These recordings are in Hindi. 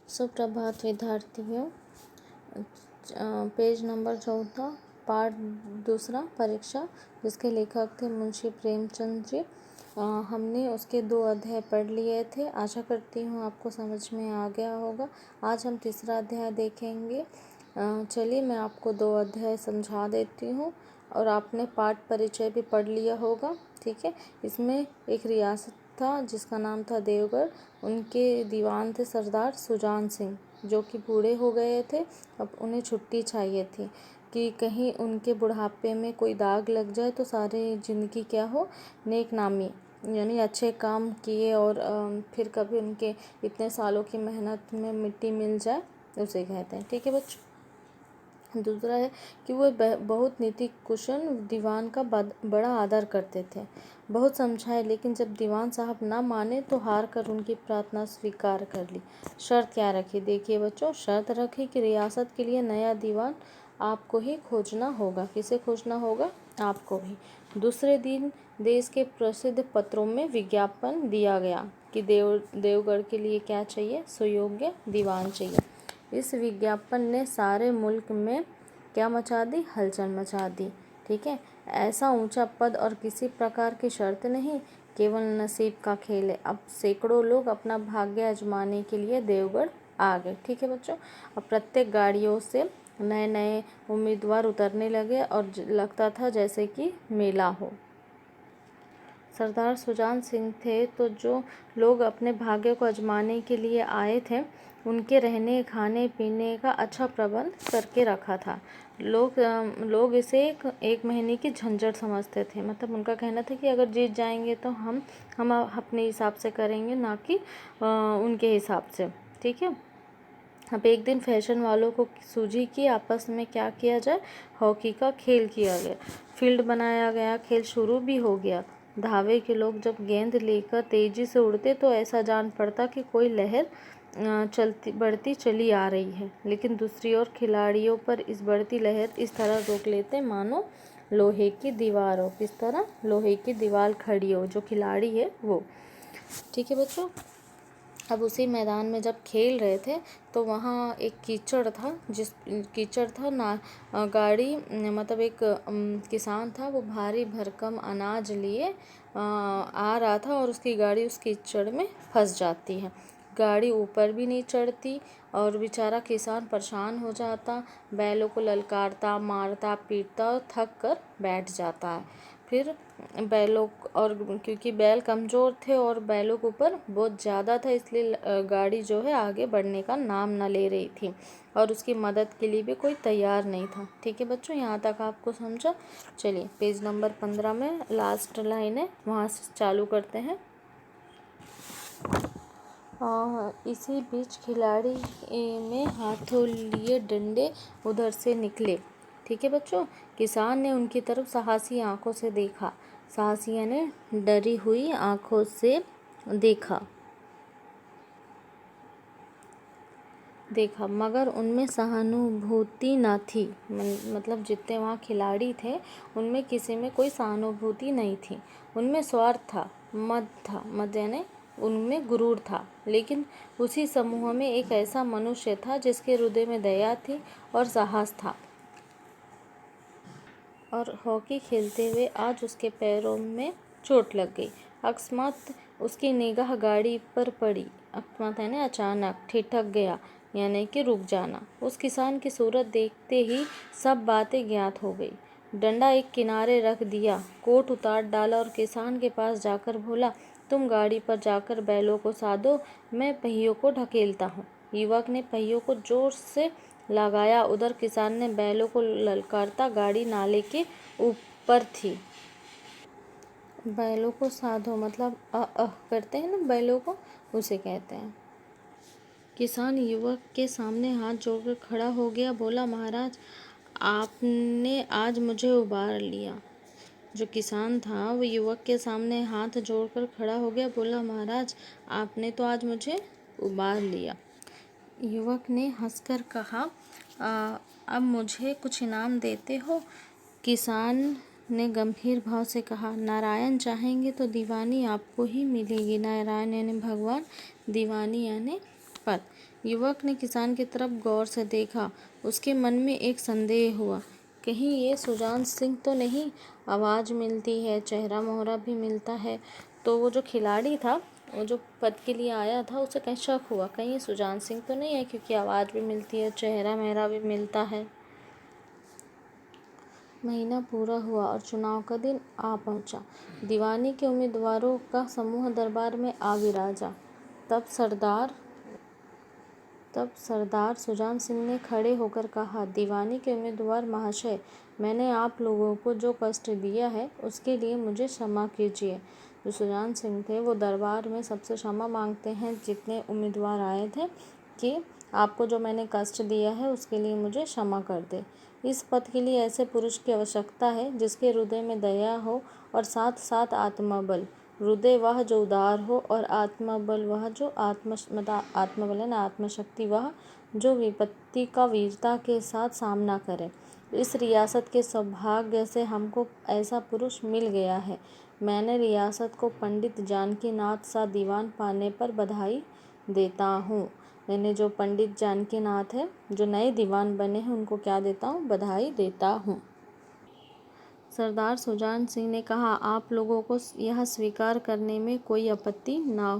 सुप्रभात विद्यार्थियों। पेज नंबर 14 पार्ट दूसरा परीक्षा, जिसके लेखक थे मुंशी प्रेमचंद जी। हमने उसके 2 अध्याय पढ़ लिए थे। आशा करती हूँ आपको समझ में आ गया होगा। आज हम तीसरा अध्याय देखेंगे। चलिए मैं आपको 2 अध्याय समझा देती हूँ और आपने पाठ परिचय भी पढ़ लिया होगा। ठीक है। इसमें एक रियासत था जिसका नाम था देवगढ़। उनके दीवान थे सरदार सुजान सिंह, जो कि बूढ़े हो गए थे। अब उन्हें छुट्टी चाहिए थी कि कहीं उनके बुढ़ापे में कोई दाग लग जाए तो सारी ज़िंदगी क्या हो, नेक नामी, यानी अच्छे काम किए और फिर कभी उनके इतने सालों की मेहनत में मिट्टी मिल जाए, उसे कहते हैं। ठीक है बच्चों। दूसरा है कि वो बहुत नीति कुशल दीवान का बड़ा आदर करते थे। बहुत समझाए, लेकिन जब दीवान साहब ना माने तो हार कर उनकी प्रार्थना स्वीकार कर ली। शर्त क्या रखी? देखिए बच्चों, शर्त रखी कि रियासत के लिए नया दीवान आपको ही खोजना होगा। किसे खोजना होगा? आपको ही। दूसरे दिन देश के प्रसिद्ध पत्रों में विज्ञापन दिया गया कि देवगढ़ के लिए क्या चाहिए? सुयोग्य दीवान चाहिए। इस विज्ञापन ने सारे मुल्क में क्या मचा दी? हलचल मचा दी। ठीक है। ऐसा ऊंचा पद और किसी प्रकार की शर्त नहीं, केवल नसीब का खेल है। अब सैकड़ों लोग अपना भाग्य आजमाने के लिए देवगढ़ आ गए। ठीक है बच्चों। अब प्रत्येक गाड़ियों से नए नए उम्मीदवार उतरने लगे और लगता था जैसे कि मेला हो। सरदार सुजान सिंह थे तो जो लोग अपने भाग्य को आजमाने के लिए आए थे, उनके रहने खाने पीने का अच्छा प्रबंध करके रखा था। लोग इसे एक महीने की झंझट समझते थे। मतलब उनका कहना था कि अगर जीत जाएंगे तो हम अपने हिसाब से करेंगे, ना कि उनके हिसाब से। ठीक है। अब एक दिन फैशन वालों को सूझी कि आपस में क्या किया जाए। हॉकी का खेल किया गया, फील्ड बनाया गया, खेल शुरू भी हो गया। धावे के लोग जब गेंद लेकर तेजी से उड़ते तो ऐसा जान पड़ता कि कोई लहर बढ़ती चली आ रही है, लेकिन दूसरी ओर खिलाड़ियों पर इस बढ़ती लहर इस तरह रोक लेते मानो लोहे की दीवार हो। किस तरह? लोहे की दीवार खड़ी हो, जो खिलाड़ी है वो। ठीक है बच्चों। अब उसी मैदान में जब खेल रहे थे तो वहाँ एक कीचड़ था ना। गाड़ी, मतलब एक किसान था, वो भारी भरकम अनाज लिए आ रहा था और उसकी गाड़ी उस कीचड़ में फंस जाती है। गाड़ी ऊपर भी नहीं चढ़ती और बेचारा किसान परेशान हो जाता, बैलों को ललकारता, मारता, पीटता और थक कर बैठ जाता है। फिर बैलों, और क्योंकि बैल कमज़ोर थे और बैलों के ऊपर बहुत ज़्यादा था, इसलिए गाड़ी जो है आगे बढ़ने का नाम ना ले रही थी और उसकी मदद के लिए भी कोई तैयार नहीं था। ठीक है बच्चों, यहाँ तक आपको समझा। चलिए पेज नंबर 15 में लास्ट लाइन है, वहाँ से चालू करते हैं। इसी बीच खिलाड़ी में हाथों लिए डंडे उधर से निकले। ठीक है बच्चों। किसान ने उनकी तरफ साहसी आंखों से देखा। साहसिया ने डरी हुई आंखों से देखा, मगर उनमें सहानुभूति न थी। मतलब जितने वहाँ खिलाड़ी थे उनमें किसी में कोई सहानुभूति नहीं थी। उनमें स्वार्थ था, मद यानी उनमें गुरूर था। लेकिन उसी समूह में एक ऐसा मनुष्य था जिसके हृदय में दया थी और साहस था। और हॉकी खेलते हुए आज उसके पैरों में चोट लग गई। अकस्मात उसकी निगाह गाड़ी पर पड़ी। अकस्मात यानी अचानक, ठिठक गया यानी कि रुक जाना। उस किसान की सूरत देखते ही सब बातें ज्ञात हो गई। डंडा एक किनारे रख दिया, कोट उतार डाला और किसान के पास जाकर बोला, तुम गाड़ी पर जाकर बैलों को साधो, मैं पहियों को ढकेलता हूँ। युवक ने पहियों को जोर से लगाया। उधर किसान ने बैलों को ललकारता, गाड़ी नाले के ऊपर थी। बैलों को साधो मतलब करते हैं ना बैलों को, उसे कहते हैं। किसान युवक के सामने हाथ जोड़कर खड़ा हो गया, बोला, महाराज आपने आज मुझे उबार लिया। जो किसान था वो युवक के सामने हाथ जोड़कर खड़ा हो गया, बोला, महाराज आपने तो आज मुझे उबार लिया। युवक ने हंसकर कहा, अब मुझे कुछ इनाम देते हो? किसान ने गंभीर भाव से कहा, नारायण चाहेंगे तो दीवानी आपको ही मिलेगी। नारायण यानी भगवान, दीवानी यानी पद। युवक ने किसान की तरफ गौर से देखा। उसके मन में एक संदेह हुआ, कहीं ये सुजान सिंह तो नहीं? आवाज़ मिलती है, चेहरा मोहरा भी मिलता है। तो वो जो खिलाड़ी था, वो जो पद के लिए आया था, उसे कहीं शक हुआ, कहीं ये सुजान सिंह तो नहीं है, क्योंकि आवाज़ भी मिलती है, चेहरा मेहरा भी मिलता है। महीना पूरा हुआ और चुनाव का दिन आ पहुंचा। दीवानी के उम्मीदवारों का समूह दरबार में आ विराजा। तब सरदार सुजान सिंह ने खड़े होकर कहा, दीवानी के उम्मीदवार महाशय, मैंने आप लोगों को जो कष्ट दिया है उसके लिए मुझे क्षमा कीजिए। जो सुजान सिंह थे वो दरबार में सबसे क्षमा मांगते हैं जितने उम्मीदवार आए थे, कि आपको जो मैंने कष्ट दिया है उसके लिए मुझे क्षमा कर दे। इस पद के लिए ऐसे पुरुष की आवश्यकता है जिसके हृदय में दया हो और साथ साथ आत्मबल। हृदय वह जो उदार हो और आत्मबल वह जो आत्मबल है ना, आत्मशक्ति वह जो विपत्ति का वीरता के साथ सामना करे। इस रियासत के सौभाग्य से हमको ऐसा पुरुष मिल गया है। मैंने रियासत को पंडित जानकी नाथ सा दीवान पाने पर बधाई देता हूँ। मैंने जो पंडित जानकी नाथ है, जो नए दीवान बने हैं, उनको क्या देता हूँ? बधाई देता हूँ। सरदार सुजान सिंह ने कहा, आप लोगों को यह स्वीकार करने में कोई आपत्ति ना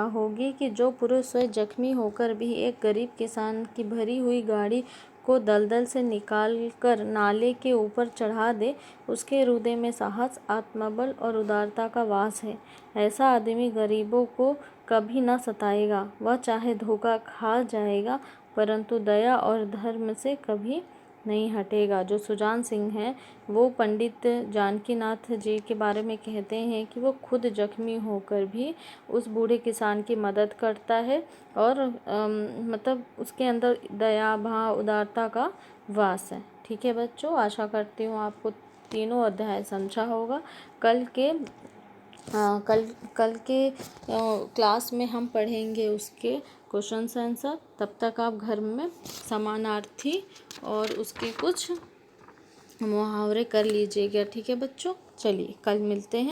होगी कि जो पुरुष स्वयं जख्मी होकर भी एक गरीब किसान की भरी हुई गाड़ी को दलदल से निकालकर नाले के ऊपर चढ़ा दे, उसके हृदय में साहस, आत्मबल और उदारता का वास है। ऐसा आदमी गरीबों को कभी न सताएगा। वह चाहे धोखा खा जाएगा, परंतु दया और धर्म से कभी नहीं हटेगा। जो सुजान सिंह हैं, वो पंडित जानकीनाथ जी के बारे में कहते हैं कि वो खुद जख्मी होकर भी उस बूढ़े किसान की मदद करता है और मतलब उसके अंदर दया भाव उदारता का वास है। ठीक है बच्चों, आशा करती हूँ आपको तीनों अध्याय समझा होगा। कल के क्लास में हम पढ़ेंगे उसके क्वेश्चन आंसर। तब तक आप घर में समानार्थी और उसके कुछ मुहावरे कर लीजिएगा। ठीक है बच्चों, चलिए कल मिलते हैं।